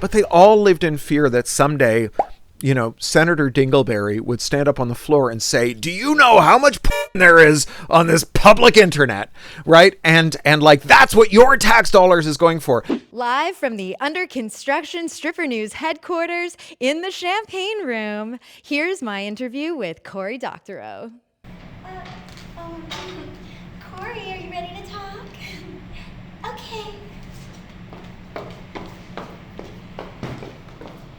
But they all lived in fear that someday, you know, Senator Dingleberry would stand up on the floor and say, do you know how much there is on this public internet, right? And like, that's what your tax dollars is going for. Live from the under construction Stripper News headquarters in the Champagne Room, here's my interview with Cory Doctorow. Cory, are you ready to talk? Okay.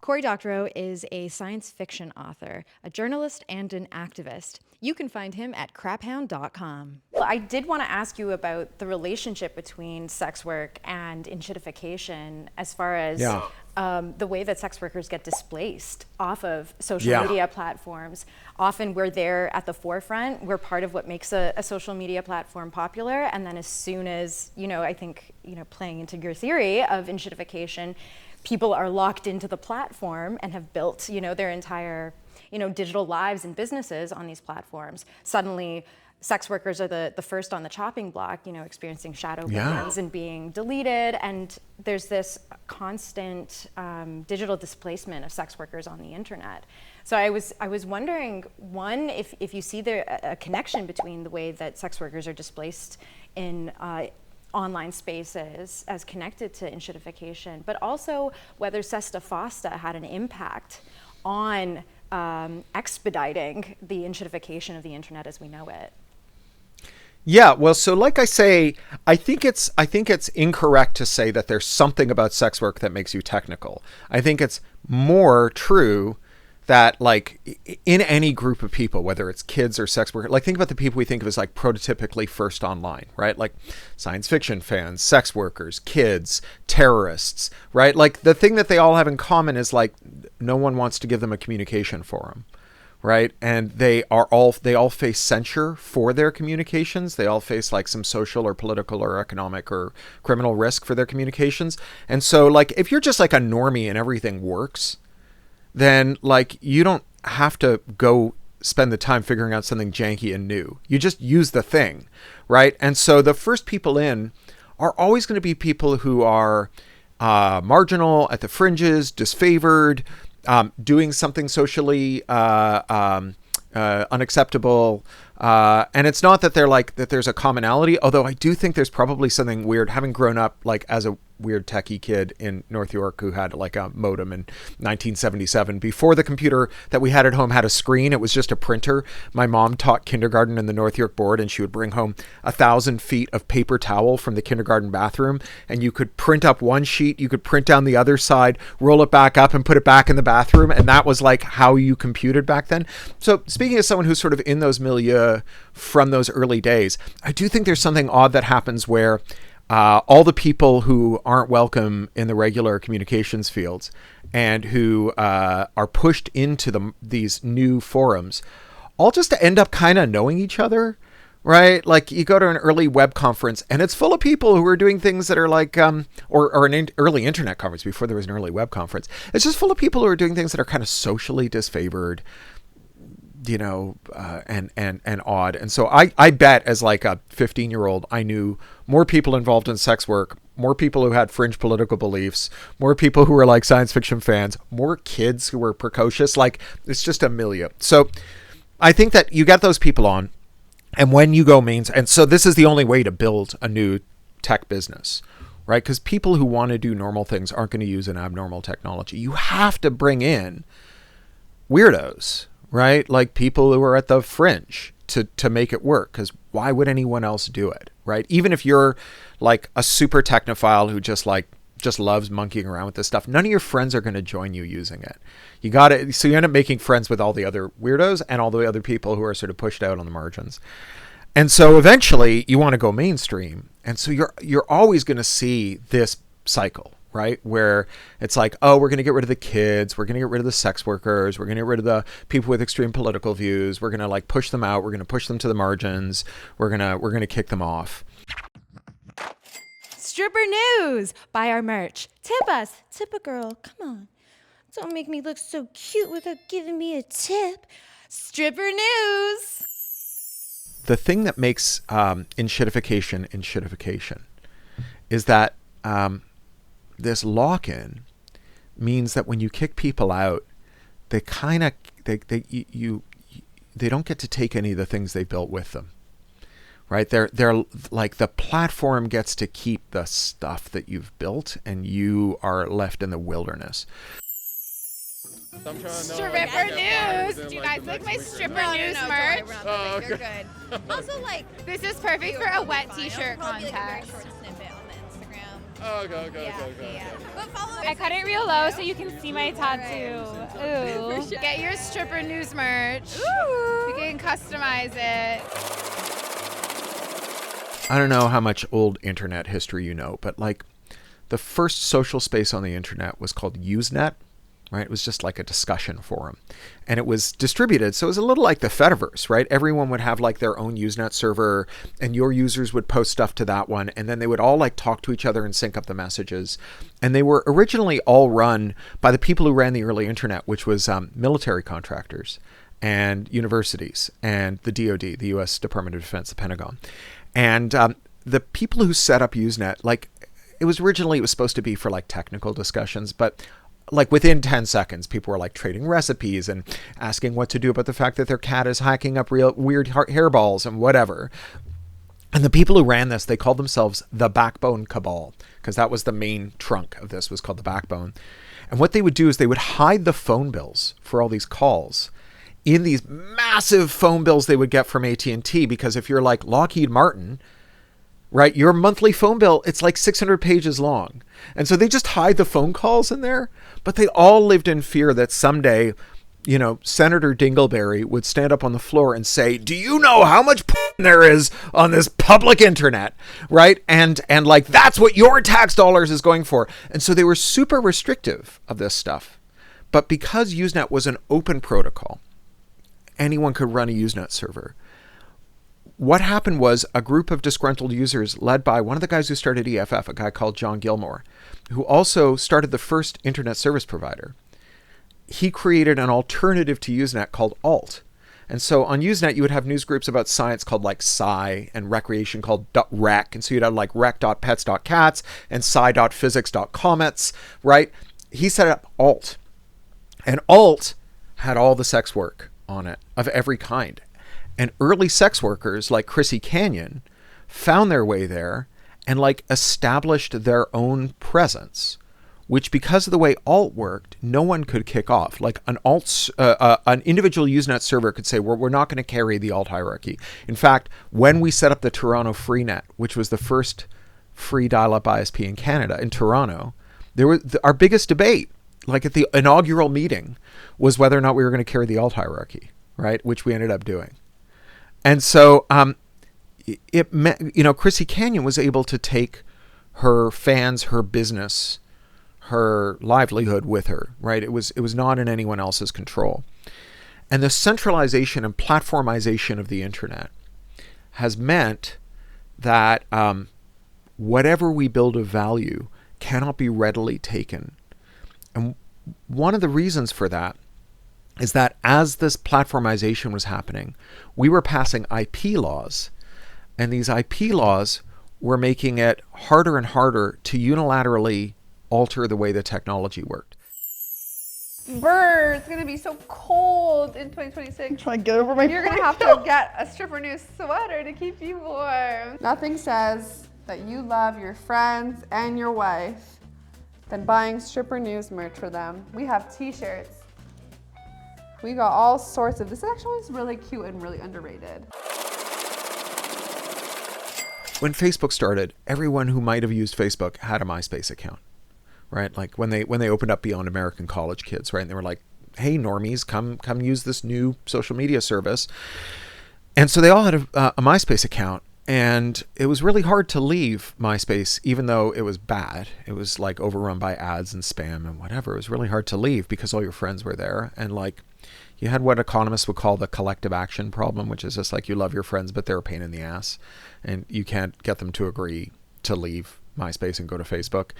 Cory Doctorow is a science fiction author, a journalist, and an activist. You can find him at craphound.com. Well, I did want to ask you about the relationship between sex work and enshittification as far as the way that sex workers get displaced off of social media platforms. Often we're there at the forefront. We're part of what makes a social media platform popular. And then as soon as, I think, playing into your theory of enshittification, people are locked into the platform and have built, their entire, digital lives and businesses on these platforms. Suddenly, sex workers are the first on the chopping block, experiencing Shadowbans and being deleted. And there's this constant digital displacement of sex workers on the internet. So I was wondering, one, if you see there a connection between the way that sex workers are displaced in online spaces as connected to enshittification, but also whether Sesta Fosta had an impact on expediting the enshittification of the internet as we know it. Yeah, well, so like I say, I think it's incorrect to say that there's something about sex work that makes you technical. I think it's more true that, like, in any group of people, whether it's kids or sex workers, like, think about the people we think of as like prototypically first online, right? Like science fiction fans, sex workers, kids, terrorists, right? Like, the thing that they all have in common is, like, no one wants to give them a communication forum, right? And they all face censure for their communications. They all face like some social or political or economic or criminal risk for their communications. And so, like, if you're just like a normie and everything works, then, like, you don't have to go spend the time figuring out something janky and new. You just use the thing, right? And so the first people in are always going to be people who are marginal, at the fringes, disfavored, doing something socially unacceptable. And it's not that they're like that there's a commonality, although I do think there's probably something weird, having grown up like as a weird techie kid in North York who had like a modem in 1977. Before the computer that we had at home had a screen, it was just a printer. My mom taught kindergarten in the North York board, and she would bring home 1,000 feet of paper towel from the kindergarten bathroom, and you could print up one sheet, you could print down the other side, roll it back up and put it back in the bathroom, and that was like how you computed back then. So speaking as someone who's sort of in those milieu from those early days, I do think there's something odd that happens where all the people who aren't welcome in the regular communications fields and who are pushed into these new forums all just end up kind of knowing each other, right? Like, you go to an early web conference and it's full of people who are doing things that are like, or an early internet conference before there was an early web conference. It's just full of people who are doing things that are kind of socially disfavored, and odd. And so I bet as like a 15-year-old, I knew more people involved in sex work, more people who had fringe political beliefs, more people who were like science fiction fans, more kids who were precocious. Like, it's just a milieu. So I think that you get those people on, and when you go means, and so this is the only way to build a new tech business, right? Because people who want to do normal things aren't going to use an abnormal technology. You have to bring in weirdos, right? Like people who are at the fringe to make it work, because why would anyone else do it, right? Even if you're like a super technophile who just loves monkeying around with this stuff, none of your friends are going to join you using it. So you end up making friends with all the other weirdos and all the other people who are sort of pushed out on the margins. And so eventually you want to go mainstream. And so you're always going to see this cycle, right? Where it's like, oh, we're going to get rid of the kids. We're going to get rid of the sex workers. We're going to get rid of the people with extreme political views. We're going to like push them out. We're going to push them to the margins. We're going to kick them off. Stripper news. Buy our merch. Tip us. Tip a girl. Come on. Don't make me look so cute without giving me a tip. Stripper news. The thing that makes enshittification is that this lock-in means that when you kick people out, they don't get to take any of the things they built with them, right? They're like, the platform gets to keep the stuff that you've built, and you are left in the wilderness. Stripper news. Do you guys like my stripper news merch? Oh, okay. You're good. Also, like, This is perfect for a wet t-shirt probably like a very contest. short snippet on the Instagram. Oh, okay. Yeah. But follow I cut it real low so you can see my tattoo. Ooh. Get your stripper news merch. Ooh. You can customize it. I don't know how much old internet history you know, but like the first social space on the internet was called Usenet, right? It was just like a discussion forum, and it was distributed. So it was a little like the Fediverse, right? Everyone would have like their own Usenet server, and your users would post stuff to that one, and then they would all like talk to each other and sync up the messages. And they were originally all run by the people who ran the early internet, which was military contractors and universities and the DoD, the U.S. Department of Defense, the Pentagon. And the people who set up Usenet, like it was supposed to be for like technical discussions, but like within 10 seconds, people were like trading recipes and asking what to do about the fact that their cat is hacking up real weird hairballs and whatever. And the people who ran this, they called themselves the Backbone Cabal, because that was the main trunk of this, was called the Backbone. And what they would do is they would hide the phone bills for all these calls in these massive phone bills they would get from AT&T, because if you're like Lockheed Martin, right, your monthly phone bill, it's like 600 pages long. And so they just hide the phone calls in there, but they all lived in fear that someday, you know, Senator Dingleberry would stand up on the floor and say, do you know how much there is on this public internet, right? And like, that's what your tax dollars is going for. And so they were super restrictive of this stuff. But because Usenet was an open protocol, anyone could run a Usenet server. What happened was a group of disgruntled users led by one of the guys who started EFF, a guy called John Gilmore, who also started the first internet service provider. He created an alternative to Usenet called Alt. And so on Usenet, you would have news groups about science called like Sci, and recreation called .rec. And so you'd have like rec.pets.cats and sci.physics.comets, right? He set up Alt. And Alt had all the sex work on it of every kind. And early sex workers like Chrissy Canyon found their way there and like established their own presence, which, because of the way Alt worked, no one could kick off. Like an individual Usenet server could say, we're not going to carry the Alt hierarchy. In fact, when we set up the Toronto Freenet, which was the first free dial-up ISP in Canada, in Toronto, there was our biggest debate, like at the inaugural meeting, was whether or not we were going to carry the Alt hierarchy, right? Which we ended up doing. And so it meant, you know, Chrissy Canyon was able to take her fans, her business, her livelihood with her, right? It was not in anyone else's control. And the centralization and platformization of the internet has meant that whatever we build of value cannot be readily taken. And one of the reasons for that is that as this platformization was happening, we were passing IP laws, and these IP laws were making it harder and harder to unilaterally alter the way the technology worked. Brr, it's gonna be so cold in 2026. I'm trying to get over my You're gonna have to get a stripper new sweater to keep you warm. Nothing says that you love your friends and your wife than buying stripper news merch for them. We have t-shirts. We got all sorts of, this actually is really cute and really underrated. When Facebook started, everyone who might have used Facebook had a MySpace account, right? Like when they opened up Beyond American College Kids, right? And they were like, hey, normies, come use this new social media service. And so they all had a MySpace account. And it was really hard to leave MySpace, even though it was bad. It was like overrun by ads and spam and whatever. It was really hard to leave because all your friends were there. And like, you had what economists would call the collective action problem, which is just like you love your friends, but they're a pain in the ass. And you can't get them to agree to leave MySpace and go to Facebook.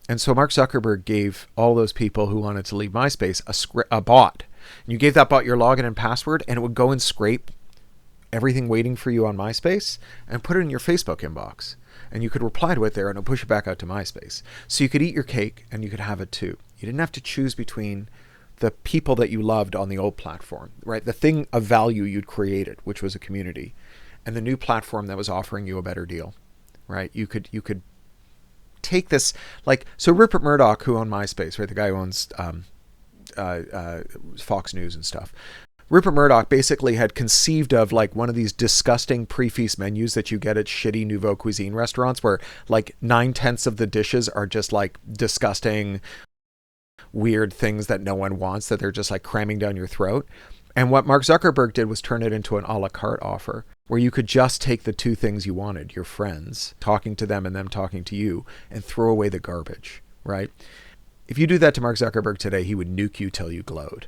And so Mark Zuckerberg gave all those people who wanted to leave MySpace a bot. And you gave that bot your login and password, and it would go and scrape everything waiting for you on MySpace and put it in your Facebook inbox. And you could reply to it there, and it'll push it back out to MySpace. So you could eat your cake and you could have it too. You didn't have to choose between the people that you loved on the old platform, right? The thing of value you'd created, which was a community, and the new platform that was offering you a better deal, right? You could take this, like, so Rupert Murdoch, who owned MySpace, right? The guy who owns Fox News and stuff. Rupert Murdoch basically had conceived of like one of these disgusting pre-feast menus that you get at shitty nouveau cuisine restaurants where like 9/10 of the dishes are just like disgusting, weird things that no one wants, that they're just like cramming down your throat. And what Mark Zuckerberg did was turn it into an a la carte offer where you could just take the two things you wanted, your friends, talking to them and them talking to you, and throw away the garbage, right? If you do that to Mark Zuckerberg today, he would nuke you till you glowed.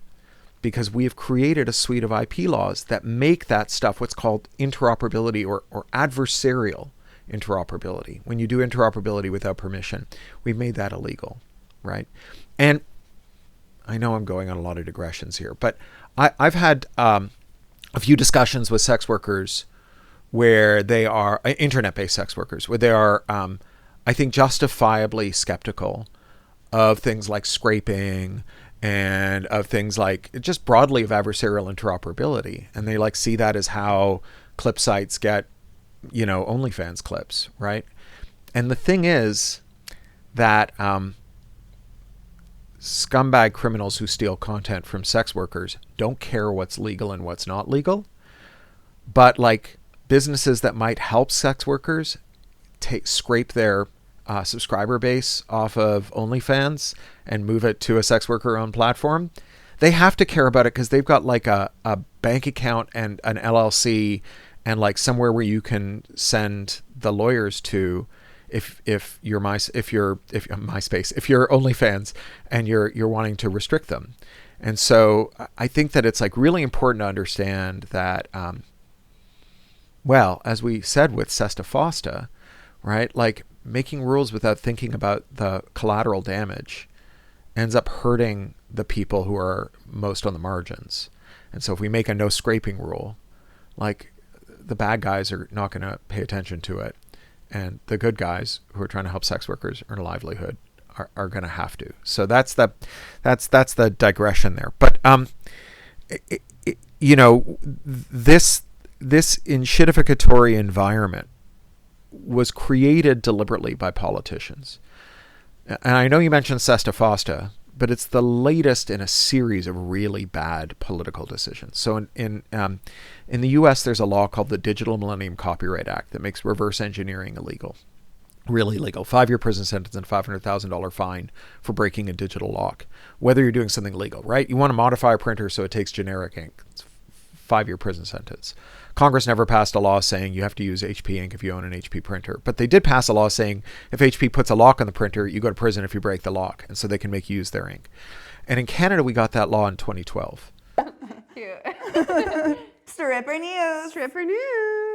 Because we have created a suite of IP laws that make that stuff what's called interoperability or adversarial interoperability. When you do interoperability without permission, we've made that illegal, right? And I know I'm going on a lot of digressions here, but I've had a few discussions with sex workers where they are, internet-based sex workers, where they are, I think, justifiably skeptical of things like scraping and of things like just broadly of adversarial interoperability. And they like see that as how clip sites get, you know, OnlyFans clips, right? And the thing is that scumbag criminals who steal content from sex workers don't care what's legal and what's not legal. But like businesses that might help sex workers scrape their subscriber base off of OnlyFans and move it to a sex worker owned platform, they have to care about it because they've got like a bank account and an LLC and like somewhere where you can send the lawyers to if you're OnlyFans and you're wanting to restrict them. And so I think that it's like really important to understand that well, as we said with Sesta Fosta, right, like making rules without thinking about the collateral damage ends up hurting the people who are most on the margins. And so if we make a no scraping rule, like the bad guys are not going to pay attention to it, and the good guys who are trying to help sex workers earn a livelihood are going to have to. So that's the digression there. But you know, this enshittificatory environment was created deliberately by politicians. And I know you mentioned Sesta Fosta, but it's the latest in a series of really bad political decisions. So in the US, there's a law called the Digital Millennium Copyright Act that makes reverse engineering illegal. Really illegal. 5-year prison sentence and $500,000 fine for breaking a digital lock. Whether you're doing something legal, right? You want to modify a printer so it takes generic ink. It's 5-year prison sentence. Congress never passed a law saying you have to use HP ink if you own an HP printer. But they did pass a law saying if HP puts a lock on the printer, you go to prison if you break the lock. And so they can make you use their ink. And in Canada, we got that law in 2012. Cute. Stripper news. Stripper news.